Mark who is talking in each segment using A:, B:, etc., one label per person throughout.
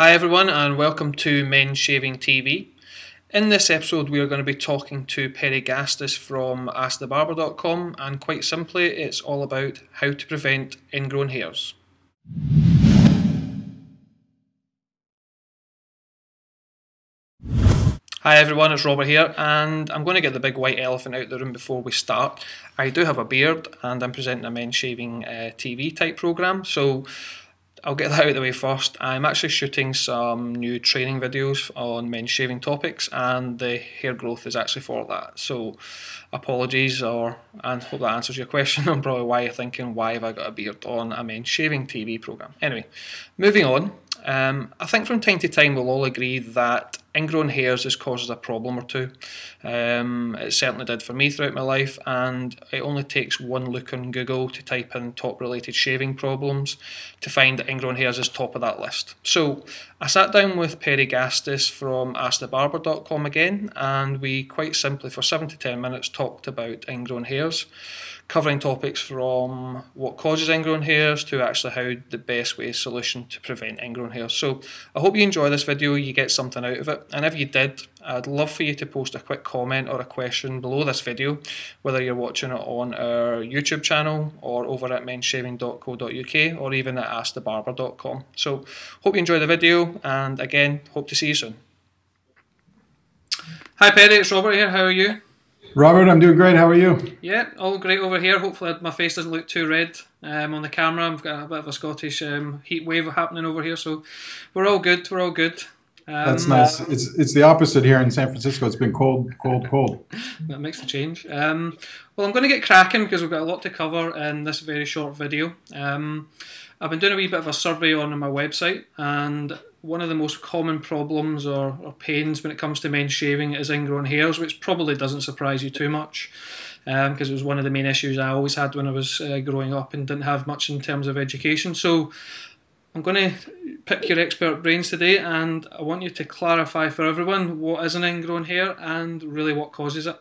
A: Hi everyone and welcome to Men Shaving TV. In this episode we are going to be talking to Perry Gastis from AskTheBarber.com, and quite simply it's all about how to prevent ingrown hairs. Hi everyone, it's Robert here, and I'm going to get the big white elephant out of the room before we start. I do have a beard and I'm presenting a Men Shaving TV type programme, so I'll get that out of the way first. I'm actually shooting some new training videos on men shaving topics, and the hair growth is actually for that. So apologies, and hope that answers your question on probably why you're thinking, why have I got a beard on a men shaving TV programme? Anyway, moving on. I think from time to time we'll all agree that ingrown hairs has caused a problem or two. It certainly did for me throughout my life, and it only takes one look on Google to type in top related shaving problems to find that ingrown hairs is top of that list. So I sat down with Perry Gastis from AskTheBarber.com again, and we quite simply for 7 to 10 minutes talked about ingrown hairs, covering topics from what causes ingrown hairs to actually how the best way solution to prevent ingrown hairs. So I hope you enjoy this video, you get something out of it, and if you did, I'd love for you to post a quick comment or a question below this video, whether you're watching it on our YouTube channel or over at menshaving.co.uk or even at askthebarber.com. So hope you enjoy the video, and again, hope to see you soon. Hi Perry, it's Robert here, how are you?
B: Robert, I'm doing great. How are you?
A: Yeah, all great over here. Hopefully my face doesn't look too red on the camera. I've got a bit of a Scottish heat wave happening over here, so we're all good. We're all good.
B: That's nice. It's the opposite here in San Francisco. It's been cold, cold, cold.
A: That makes a change. Well, I'm going to get cracking because we've got a lot to cover in this very short video. I've been doing a wee bit of a survey on my website, and one of the most common problems or pains when it comes to men shaving is ingrown hairs, which probably doesn't surprise you too much, because it was one of the main issues I always had when I was growing up and didn't have much in terms of education. So I'm going to pick your expert brains today, and I want you to clarify for everyone what is an ingrown hair and really what causes it.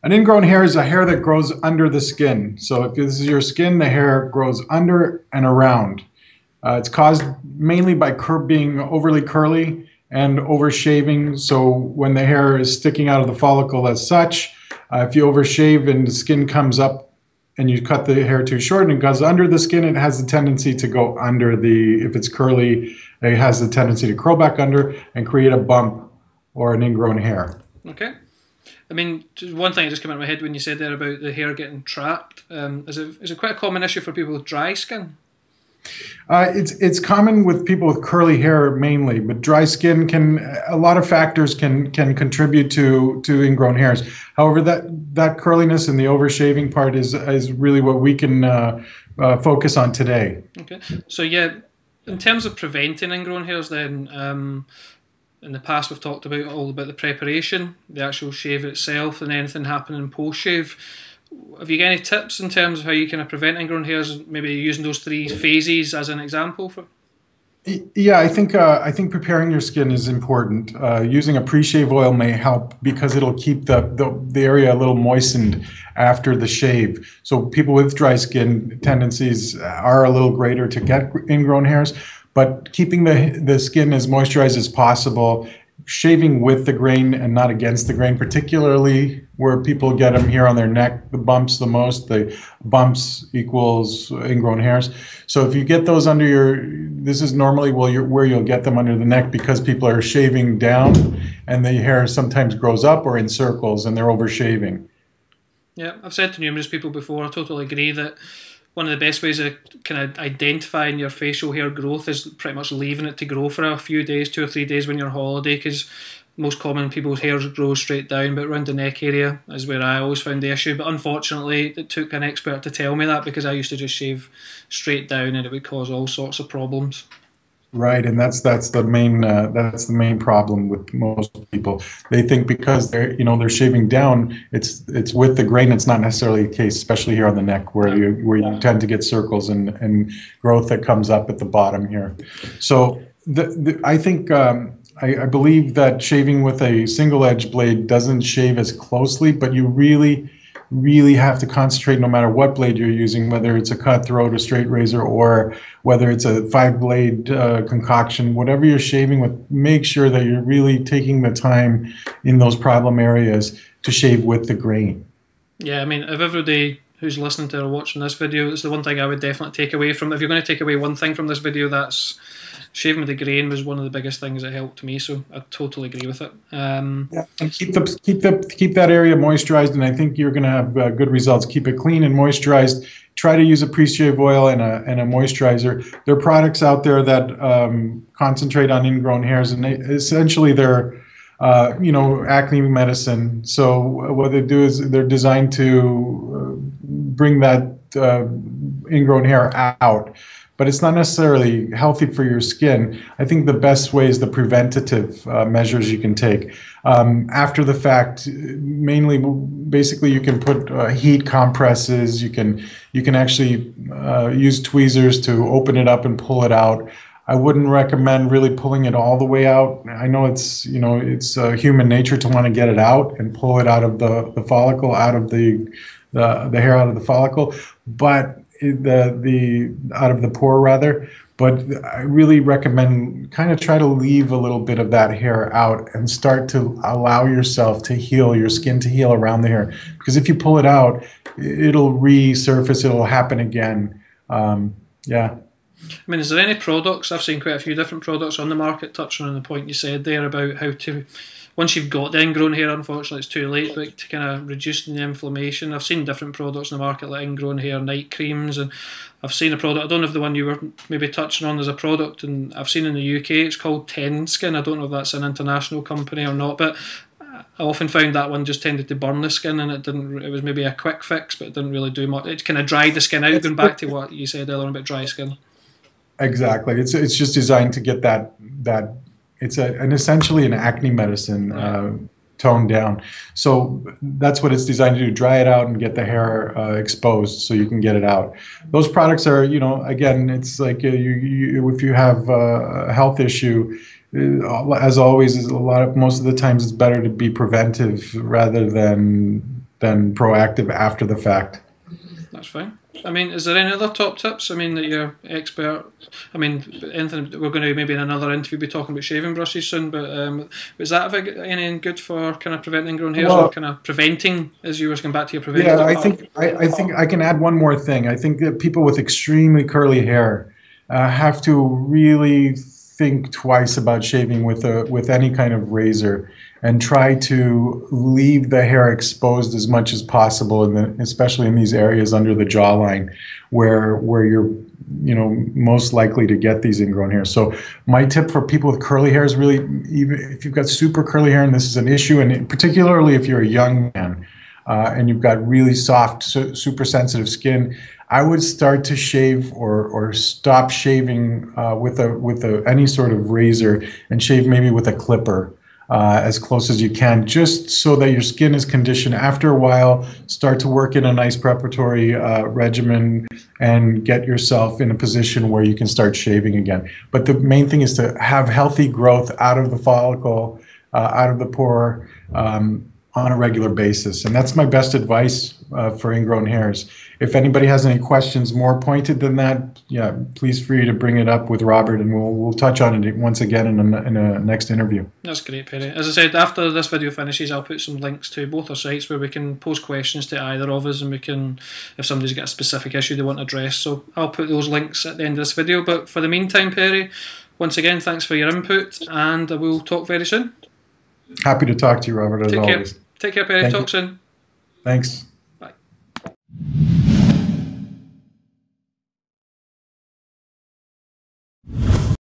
B: An ingrown hair is a hair that grows under the skin. So if this is your skin, the hair grows under and around. It's caused mainly by being overly curly and overshaving. So when the hair is sticking out of the follicle as such, if you overshave and the skin comes up and you cut the hair too short and it goes under the skin, it has the tendency to go under if it's curly, it has the tendency to curl back under and create a bump or an ingrown hair.
A: Okay. I mean, just one thing that just came out of my head when you said there about the hair getting trapped. Is it quite a common issue for people with dry skin?
B: It's common with people with curly hair mainly, but dry skin a lot of factors can contribute to ingrown hairs. However, that curliness and the overshaving part is really what we can focus on today. Okay,
A: so yeah, in terms of preventing ingrown hairs, then in the past we've talked about the preparation, the actual shave itself, and anything happening post shave. Have you got any tips in terms of how you kind of prevent ingrown hairs, maybe using those 3 phases as an example?
B: Yeah, I think preparing your skin is important. Using a pre-shave oil may help because it'll keep the area a little moistened after the shave. So people with dry skin tendencies are a little greater to get ingrown hairs, but keeping the skin as moisturized as possible, shaving with the grain and not against the grain, particularly where people get them here on their neck, the bumps the most. The bumps equals ingrown hairs. So if you get those under this is normally where you'll get them under the neck because people are shaving down and the hair sometimes grows up or in circles and they're overshaving.
A: Yeah, I've said to numerous people before, I totally agree that one of the best ways of kind of identifying your facial hair growth is pretty much leaving it to grow for a few days, 2 or 3 days when you're on holiday, because most common people's hair grows straight down, but around the neck area is where I always found the issue. But unfortunately, it took an expert to tell me that, because I used to just shave straight down and it would cause all sorts of problems.
B: Right, and that's the main problem with most people. They think because they're shaving down, it's with the grain. It's not necessarily the case, especially here on the neck, where you tend to get circles and growth that comes up at the bottom here. So I think I believe that shaving with a single edge blade doesn't shave as closely, but you really really have to concentrate no matter what blade you're using, whether it's a cutthroat, a straight razor, or whether it's a 5-blade concoction, whatever you're shaving with, make sure that you're really taking the time in those problem areas to shave with the grain.
A: Yeah, I mean, if everybody who's listening to or watching this video, it's the one thing I would definitely take away from. If you're going to take away one thing from this video, that's shaving with the grain was one of the biggest things that helped me. So I totally agree with it.
B: Yeah, and keep that area moisturized, and I think you're going to have good results. Keep it clean and moisturized. Try to use a pre-shave oil and a moisturizer. There are products out there that concentrate on ingrown hairs, and essentially they're acne medicine. So what they do is they're designed to bring that ingrown hair out, but it's not necessarily healthy for your skin. I think the best way is the preventative measures you can take. After the fact, mainly, basically you can put heat compresses, you can actually use tweezers to open it up and pull it out. I wouldn't recommend really pulling it all the way out. I know it's human nature to want to get it out and pull it out of the follicle, out of the hair out of the follicle, but the out of the pore rather. But I really recommend kind of try to leave a little bit of that hair out and start to allow yourself to heal, your skin to heal around the hair. Because if you pull it out, it'll resurface, it'll happen again. Yeah.
A: I mean, is there any products? I've seen quite a few different products on the market, touching on the point you said there about how to, once you've got the ingrown hair, unfortunately it's too late, but to kind of reduce the inflammation. I've seen different products in the market like ingrown hair night creams, and I've seen a product, I don't know if the one you were maybe touching on is a product, and I've seen in the UK it's called 10 Skin. I don't know if that's an international company or not, but I often found that one just tended to burn the skin, and it was maybe a quick fix, but it didn't really do much. It kind of dried the skin out, going back to what you said earlier about dry skin.
B: Exactly. It's just designed to get that it's essentially an acne medicine toned down. So that's what it's designed to do: dry it out and get the hair exposed so you can get it out. Those products are, again, it's like if you have a health issue, as always, most of the times it's better to be preventive rather than proactive after the fact.
A: That's fine. I mean, is there any other top tips? I mean, that you're expert. I mean, anything. We're going to maybe in another interview be talking about shaving brushes soon. But is that any good for kind of preventing ingrown hairs, or kind of preventing, as you were going back to your preventive?
B: Yeah, I think I can add one more thing. I think that people with extremely curly hair have to really think twice about shaving with any kind of razor, and try to leave the hair exposed as much as possible, especially in these areas under the jawline where you're most likely to get these ingrown hairs. So my tip for people with curly hair is really, even if you've got super curly hair and this is an issue, and particularly if you're a young man and you've got really soft, super sensitive skin, I would start to shave or stop shaving with any sort of razor, and shave maybe with a clipper as close as you can, just so that your skin is conditioned. After a while, start to work in a nice preparatory regimen and get yourself in a position where you can start shaving again. But the main thing is to have healthy growth out of the follicle, out of the pore, on a regular basis. And that's my best advice for ingrown hairs. If anybody has any questions more pointed than that, yeah, please free to bring it up with Robert, and we'll touch on it once again in a next interview.
A: That's great, Perry. As I said, after this video finishes, I'll put some links to both our sites where we can pose questions to either of us, and we can, if somebody's got a specific issue they want addressed, so I'll put those links at the end of this video. But for the meantime, Perry, once again, thanks for your input, and we'll talk very soon.
B: Happy to talk to you, Robert, as always.
A: Take care, Perry. Talk soon.
B: Thanks.